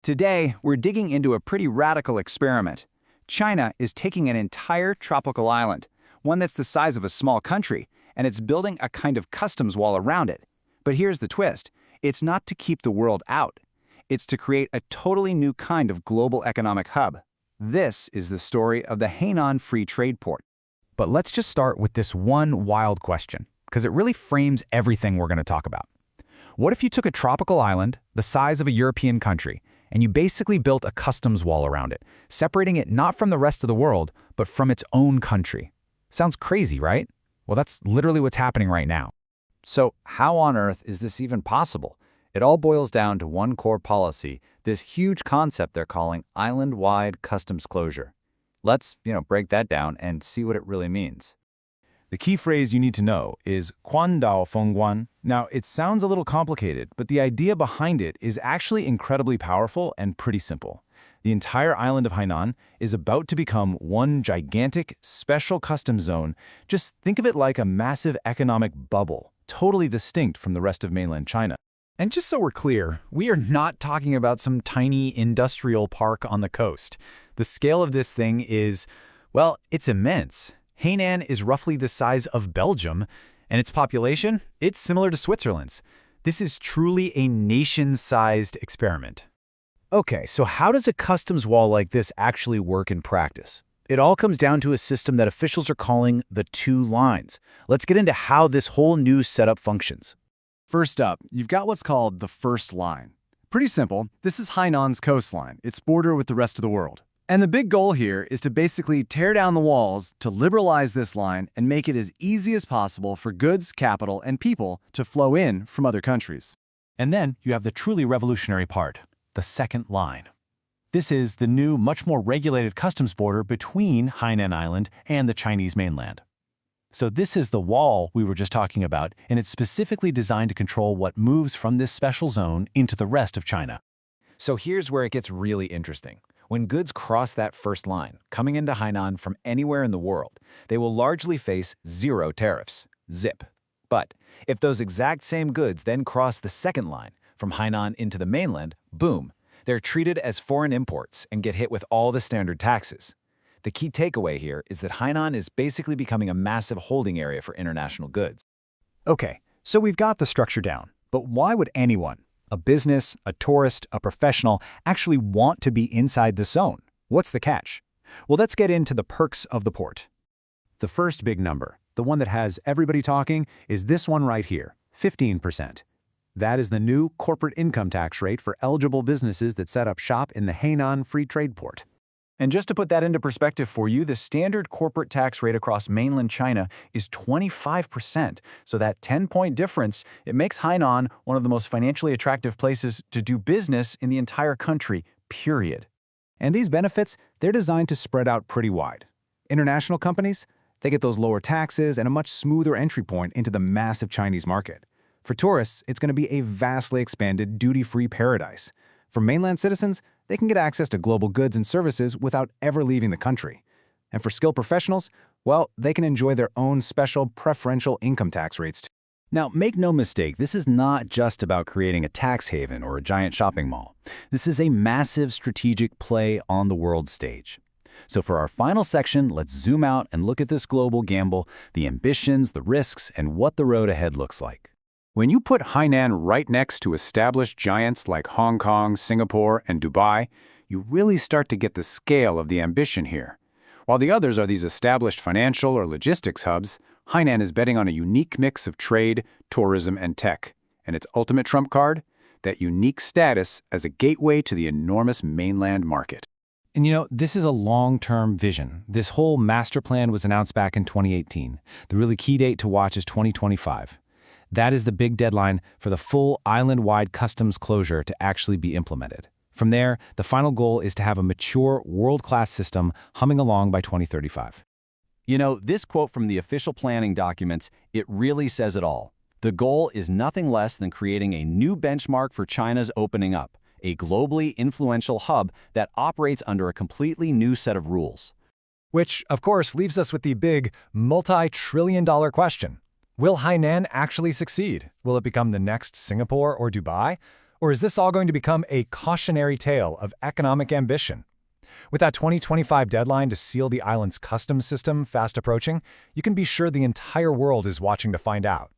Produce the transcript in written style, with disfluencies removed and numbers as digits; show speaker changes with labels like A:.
A: Today, we're digging into a pretty radical experiment. China is taking an entire tropical island, one that's the size of a small country, and it's building a kind of customs wall around it. But here's the twist. It's not to keep the world out. It's to create a totally new kind of global economic hub. This is the story of the Hainan Free Trade Port.
B: But let's just start with this one wild question, because it really frames everything we're going to talk about. What if you took a tropical island, the size of a European country, and you basically built a customs wall around it, separating it not from the rest of the world, but from its own country? Sounds crazy, right? Well, that's literally what's happening right now.
A: So how on earth is this even possible? It all boils down to one core policy, this huge concept they're calling island-wide customs closure. Let's, break that down and see what it really means.
B: The key phrase you need to know is Guandao Fengguan. Now, it sounds a little complicated, but the idea behind it is actually incredibly powerful and pretty simple. The entire island of Hainan is about to become one gigantic, special customs zone. Just think of it like a massive economic bubble, totally distinct from the rest of mainland China. And just so we're clear, we are not talking about some tiny industrial park on the coast. The scale of this thing is, well, it's immense. Hainan is roughly the size of Belgium, and its population, it's similar to Switzerland's. This is truly a nation-sized experiment.
C: Okay, so how does a customs wall like this actually work in practice? It all comes down to a system that officials are calling the two lines. Let's get into how this whole new setup functions.
D: First up, you've got what's called the first line. Pretty simple, this is Hainan's coastline, its border with the rest of the world. And the big goal here is to basically tear down the walls to liberalize this line and make it as easy as possible for goods, capital, and people to flow in from other countries.
B: And then you have the truly revolutionary part, the second line. This is the new, much more regulated customs border between Hainan Island and the Chinese mainland. So this is the wall we were just talking about, and it's specifically designed to control what moves from this special zone into the rest of China.
A: So here's where it gets really interesting. When goods cross that first line, coming into Hainan from anywhere in the world, they will largely face zero tariffs, zip. But if those exact same goods then cross the second line, from Hainan into the mainland, boom, they're treated as foreign imports and get hit with all the standard taxes. The key takeaway here is that Hainan is basically becoming a massive holding area for international goods.
B: Okay, so we've got the structure down, but why would anyone, a business, a tourist, a professional, actually want to be inside the zone? What's the catch? Well, let's get into the perks of the port. The first big number, the one that has everybody talking, is this one right here, 15%. That is the new corporate income tax rate for eligible businesses that set up shop in the Hainan Free Trade Port.
A: And just to put that into perspective for you, the standard corporate tax rate across mainland China is 25%. So that 10-point difference, it makes Hainan one of the most financially attractive places to do business in the entire country, period.
B: And these benefits, they're designed to spread out pretty wide. International companies, they get those lower taxes and a much smoother entry point into the massive Chinese market. For tourists, it's going to be a vastly expanded duty-free paradise. For mainland citizens, they can get access to global goods and services without ever leaving the country. And for skilled professionals, well, they can enjoy their own special preferential income tax rates too.
C: Now, make no mistake, this is not just about creating a tax haven or a giant shopping mall. This is a massive strategic play on the world stage. So for our final section, let's zoom out and look at this global gamble, the ambitions, the risks, and what the road ahead looks like.
A: When you put Hainan right next to established giants like Hong Kong, Singapore, and Dubai, you really start to get the scale of the ambition here. While the others are these established financial or logistics hubs, Hainan is betting on a unique mix of trade, tourism, and tech. And its ultimate trump card? That unique status as a gateway to the enormous mainland market.
B: And this is a long-term vision. This whole master plan was announced back in 2018. The really key date to watch is 2025. That is the big deadline for the full island-wide customs closure to actually be implemented. From there, the final goal is to have a mature, world-class system humming along by 2035.
C: This quote from the official planning documents, it really says it all. The goal is nothing less than creating a new benchmark for China's opening up, a globally influential hub that operates under a completely new set of rules.
B: Which, of course, leaves us with the big, multi-trillion-dollar question. Will Hainan actually succeed? Will it become the next Singapore or Dubai? Or is this all going to become a cautionary tale of economic ambition? With that 2025 deadline to seal the island's customs system fast approaching, you can be sure the entire world is watching to find out.